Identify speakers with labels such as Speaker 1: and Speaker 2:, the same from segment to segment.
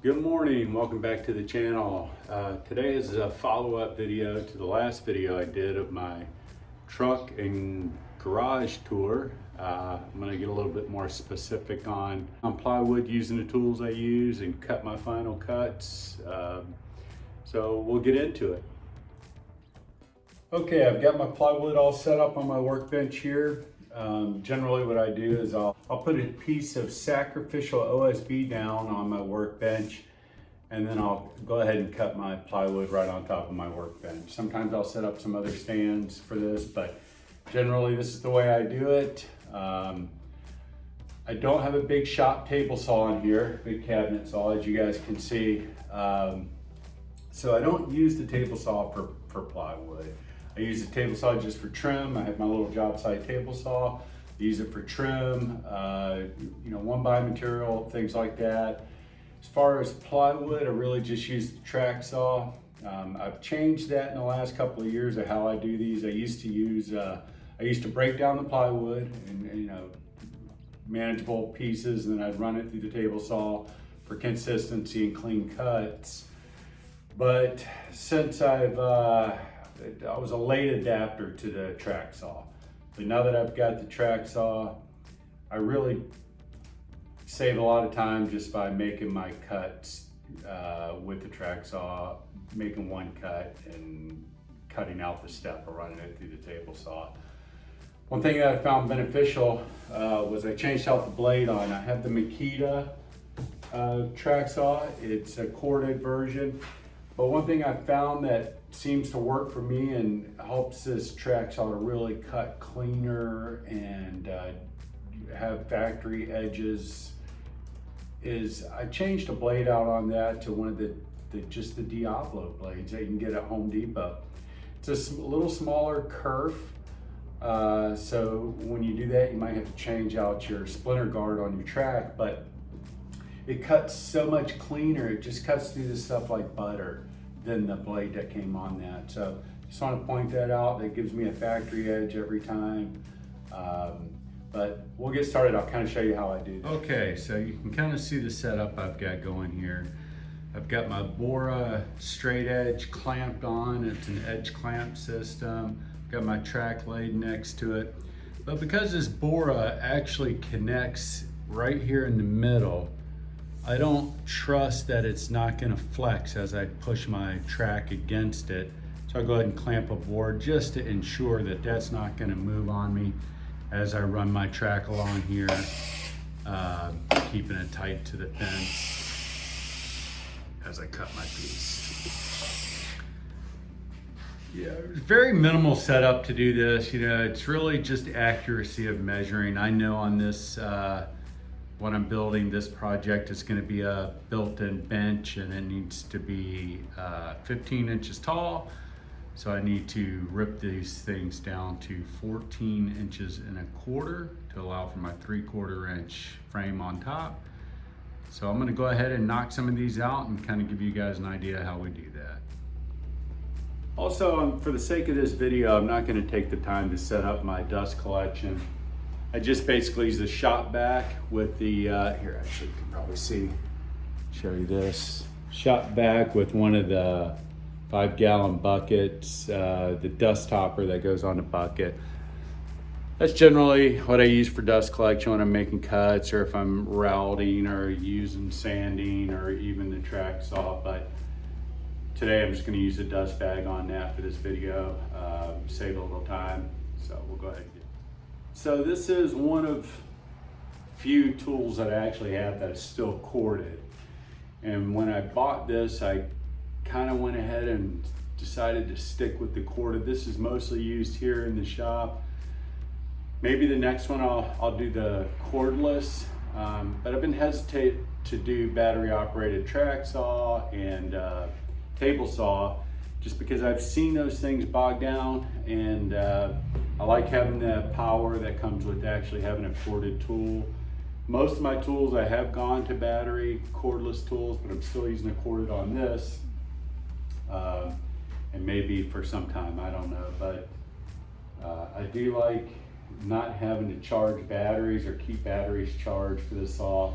Speaker 1: Good morning, welcome back to the channel. Today is a follow-up video to the last video I did of my truck and garage tour. I'm going to get a little bit more specific on plywood using the tools I use and cut my final cuts. So we'll get into it. Okay, I've got my plywood all set up on my workbench here. Generally what I do is I'll put a piece of sacrificial OSB down on my workbench, and then I'll go ahead and cut my plywood right on top of my workbench. Sometimes I'll set up some other stands for this, but generally this is the way I do it. I don't have a big shop table saw in here, big cabinet saw, as you guys can see. So I don't use the table saw for plywood. I use the table saw just for trim. I have my little job site table saw. I use it for trim, one by material, things like that. As far as plywood, I really just use the track saw. I've changed that in the last couple of years of how I do these. I used to break down the plywood and manageable pieces, and then I'd run it through the table saw for consistency and clean cuts. But since I was a late adapter to the track saw. But now that I've got the track saw, I really save a lot of time just by making my cuts with the track saw, making one cut and cutting out the step or running it through the table saw. One thing that I found beneficial was I changed out the blade on. I have the Makita track saw. It's a corded version. But one thing I found that seems to work for me and helps this track saw to really cut cleaner and have factory edges is I changed a blade out on that to one of the Diablo blades that you can get at Home Depot. It's a little smaller kerf, so when you do that you might have to change out your splinter guard on your track, but it cuts so much cleaner. It just cuts through this stuff like butter than the blade that came on that. So just want to point that out. That gives me a factory edge every time. But we'll get started. I'll kind of show you how I do that. Okay, so you can kind of see the setup I've got going here. I've got my Bora straight edge clamped on. It's an edge clamp system. Got my track laid next to it. But because this Bora actually connects right here in the middle, I don't trust that it's not gonna flex as I push my track against it. So I'll go ahead and clamp a board just to ensure that that's not gonna move on me as I run my track along here, keeping it tight to the fence as I cut my piece. Yeah, very minimal setup to do this. It's really just accuracy of measuring. I know on this, when I'm building this project, it's going to be a built-in bench, and it needs to be 15 inches tall. So I need to rip these things down to 14 inches and a quarter to allow for my 3/4 inch frame on top. So I'm going to go ahead and knock some of these out and kind of give you guys an idea how we do that. Also, for the sake of this video, I'm not going to take the time to set up my dust collection. I just basically use the shop vac with the, here actually you can probably show you this. Shop vac with one of the 5-gallon buckets, the dust topper that goes on the bucket. That's generally what I use for dust collection when I'm making cuts, or if I'm routing or using sanding, or even the track saw. But today I'm just gonna use a dust bag on that for this video, save a little time. So we'll go ahead and get. So this is one of few tools that I actually have that is still corded. And when I bought this, I kind of went ahead and decided to stick with the corded. This is mostly used here in the shop. Maybe the next one I'll do the cordless, but I've been hesitant to do battery operated track saw and table saw, just because I've seen those things bog down, and I like having the power that comes with actually having a corded tool. Most of my tools I have gone to battery cordless tools, but I'm still using a corded on this, and maybe for some time, I don't know. But I do like not having to charge batteries or keep batteries charged for the saw.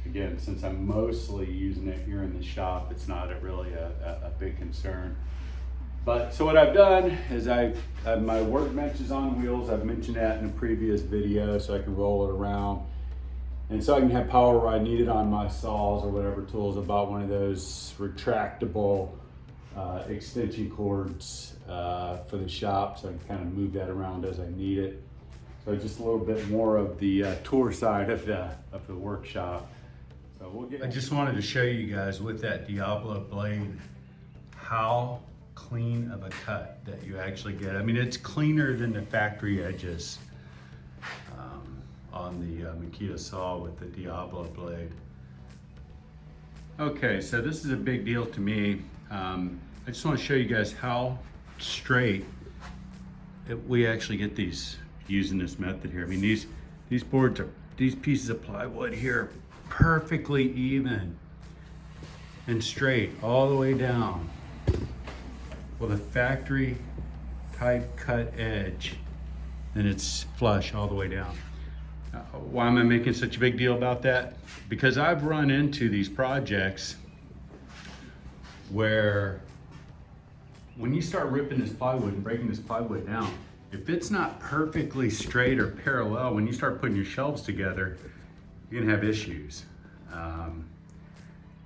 Speaker 1: again, since I'm mostly using it here in the shop, it's not really a big concern. But so what I've done is I have my workbenches on wheels. I've mentioned that in a previous video, so I can roll it around. And so I can have power where I need it on my saws or whatever tools. I bought one of those retractable extension cords for the shop, so I can kind of move that around as I need it. So just a little bit more of the tour side of the workshop. So we'll get. I just wanted to show you guys with that Diablo blade how clean of a cut that you actually get. I mean, it's cleaner than the factory edges on the Makita saw with the Diablo blade. Okay, so this is a big deal to me. I just want to show you guys how straight we actually get these using this method here. I mean, these boards are, these pieces of plywood here, perfectly even and straight all the way down with a factory type cut edge, and it's flush all the way down. Why am I making such a big deal about that? Because I've run into these projects where when you start ripping this plywood and breaking this plywood down, if it's not perfectly straight or parallel, when you start putting your shelves together, you're gonna have issues.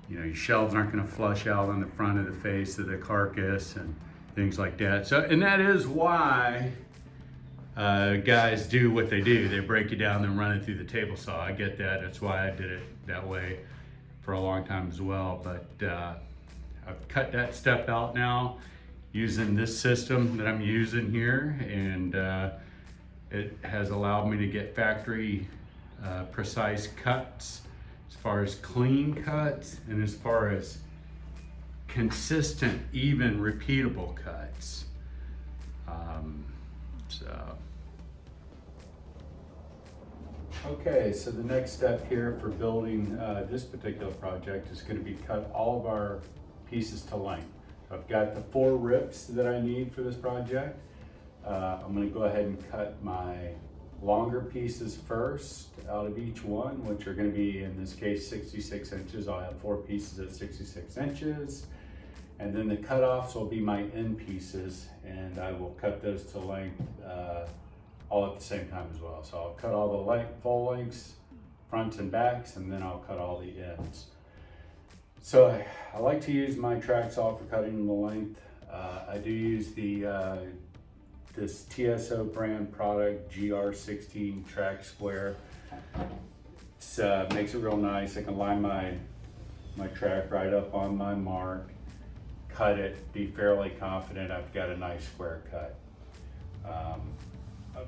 Speaker 1: You know, your shelves aren't gonna flush out on the front of the face of the carcass and things like that. So, and that is why guys do what they do. They break it down and run it through the table saw. I get that. That's why I did it that way for a long time as well. But I've cut that step out now using this system that I'm using here, and it has allowed me to get factory precise cuts as far as clean cuts and as far as consistent, even, repeatable cuts. Okay, so the next step here for building this particular project is going to be cut all of our pieces to length. I've got the 4 rips that I need for this project. I'm going to go ahead and cut my longer pieces first out of each one, which are going to be, in this case, 66 inches. I'll have 4 pieces at 66 inches. And then the cutoffs will be my end pieces, and I will cut those to length all at the same time as well. So I'll cut all the full lengths, fronts and backs, and then I'll cut all the ends. So I like to use my track saw for cutting the length. I do use the this TSO brand product, GR16 track square. It makes it real nice. I can line my track right up on my mark, cut it, be fairly confident I've got a nice square cut.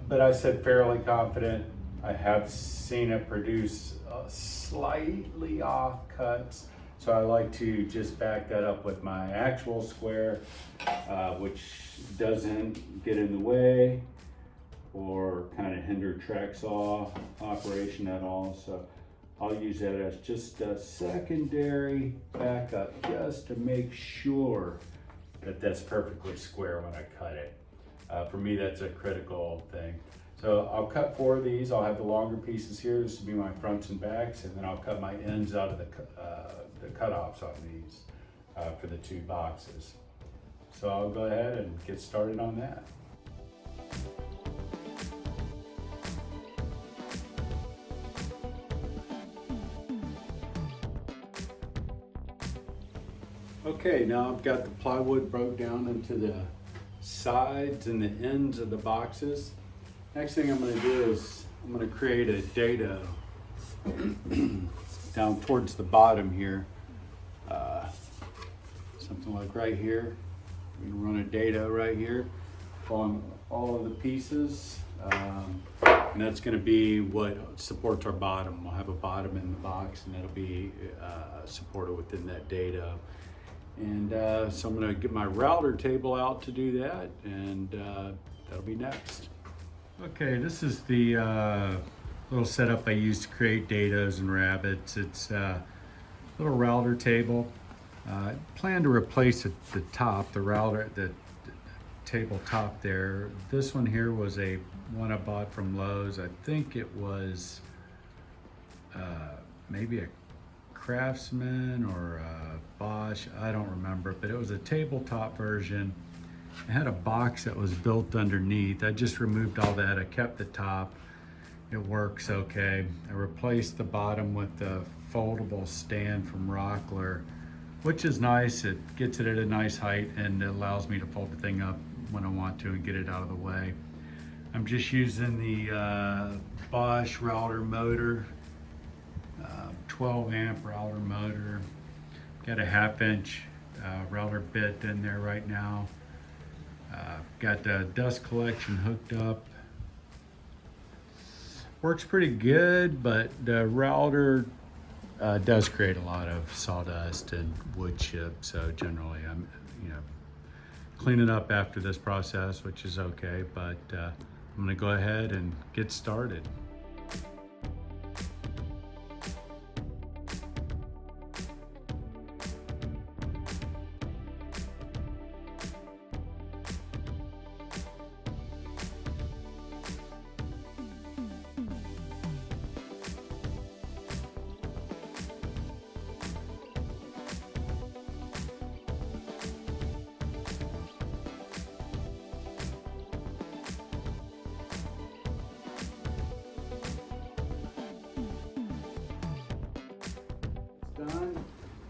Speaker 1: But I said fairly confident. I have seen it produce slightly off cuts, so I like to just back that up with my actual square, which doesn't get in the way or kind of hinder track saw operation at all. So I'll use that as just a secondary backup, just to make sure that that's perfectly square when I cut it. For me, that's a critical thing. So I'll cut 4 of these. I'll have the longer pieces here. This will be my fronts and backs, and then I'll cut my ends out of the cutoffs on these for the 2 boxes. So I'll go ahead and get started on that. Okay, now I've got the plywood broke down into the sides and the ends of the boxes. Next thing I'm going to do is I'm going to create a dado down towards the bottom here. Something like right here. I'm going to run a dado right here on all of the pieces. And that's going to be what supports our bottom. We'll have a bottom in the box, and it'll be supported within that dado. And so I'm going to get my router table out to do that, and that'll be next. Okay, this is the little setup I use to create dados and rabbets. It's a little router table. I plan to replace the top, the router, the table top there. This one here was one I bought from Lowe's. I think it was maybe a Craftsman or Bosch, I don't remember, but it was a tabletop version. It had a box that was built underneath. I just removed all that. I kept the top. It works okay. I replaced the bottom with the foldable stand from Rockler, which is nice. It gets it at a nice height and it allows me to fold the thing up when I want to and get it out of the way. I'm just using the Bosch router motor, 12 amp router motor. Got a 1/2 inch router bit in there right now. Got the dust collection hooked up. Works pretty good, but the router does create a lot of sawdust and wood chip. So generally I'm, cleaning up after this process, which is okay, but I'm gonna go ahead and get started. Done.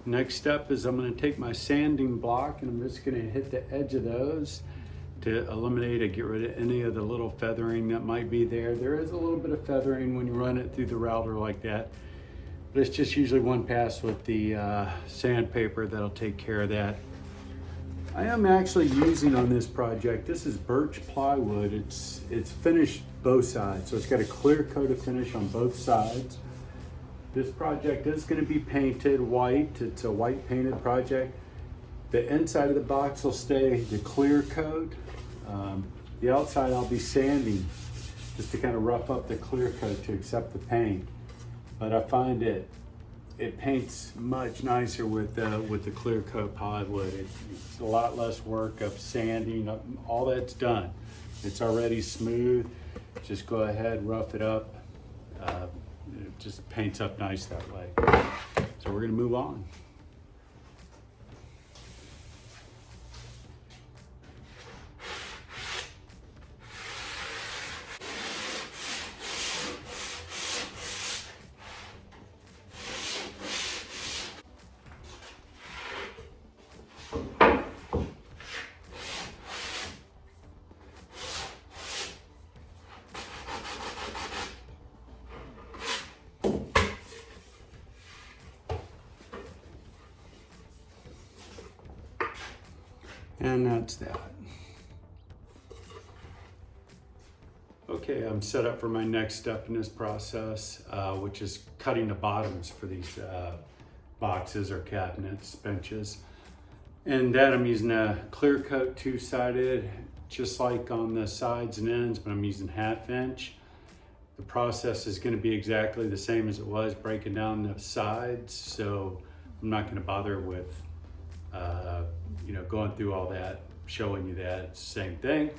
Speaker 1: Next step is I'm going to take my sanding block and I'm just going to hit the edge of those to eliminate or get rid of any of the little feathering that might be there. There is a little bit of feathering when you run it through the router like that, but it's just usually one pass with the sandpaper that'll take care of that. I am actually using on this project, this is birch plywood. It's finished both sides, so it's got a clear coat of finish on both sides. This project is going to be painted white. It's a white painted project. The inside of the box will stay the clear coat. The outside I'll be sanding just to kind of rough up the clear coat to accept the paint. But I find it paints much nicer with the clear coat plywood. It's a lot less work of sanding. All that's done. It's already smooth. Just go ahead, rough it up. It just paints up nice that way. So we're gonna move on. And that's that. Okay, I'm set up for my next step in this process, which is cutting the bottoms for these boxes or cabinets, benches. And that I'm using a clear coat two-sided, just like on the sides and ends, but I'm using 1/2 inch. The process is gonna be exactly the same as it was, breaking down the sides, so I'm not gonna bother with going through all that, showing you that it's the same thing.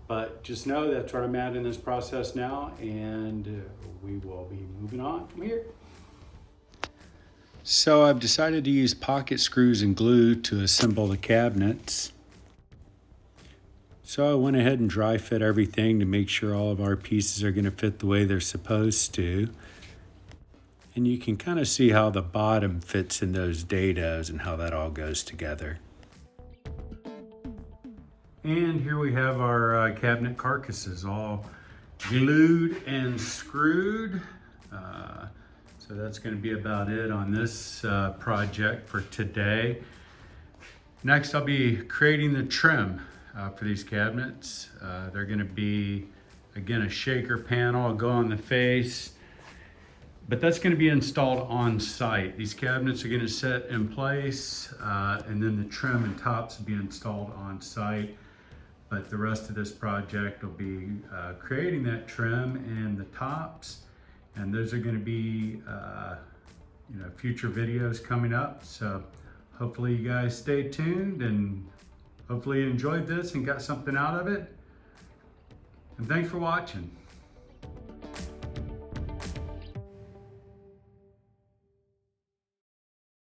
Speaker 1: But just know that's where I'm at in this process now, and we will be moving on from here. So I've decided to use pocket screws and glue to assemble the cabinets. So I went ahead and dry fit everything to make sure all of our pieces are going to fit the way they're supposed to. And you can kind of see how the bottom fits in those dados and how that all goes together. And here we have our cabinet carcasses all glued and screwed. So that's going to be about it on this project for today. Next, I'll be creating the trim for these cabinets. They're going to be, again, a shaker panel. I'll go on the face, but that's going to be installed on site. These cabinets are going to set in place, and then the trim and tops will be installed on site. But the rest of this project will be creating that trim and the tops, and those are going to be future videos coming up. So hopefully you guys stay tuned and hopefully you enjoyed this and got something out of it. And thanks for watching.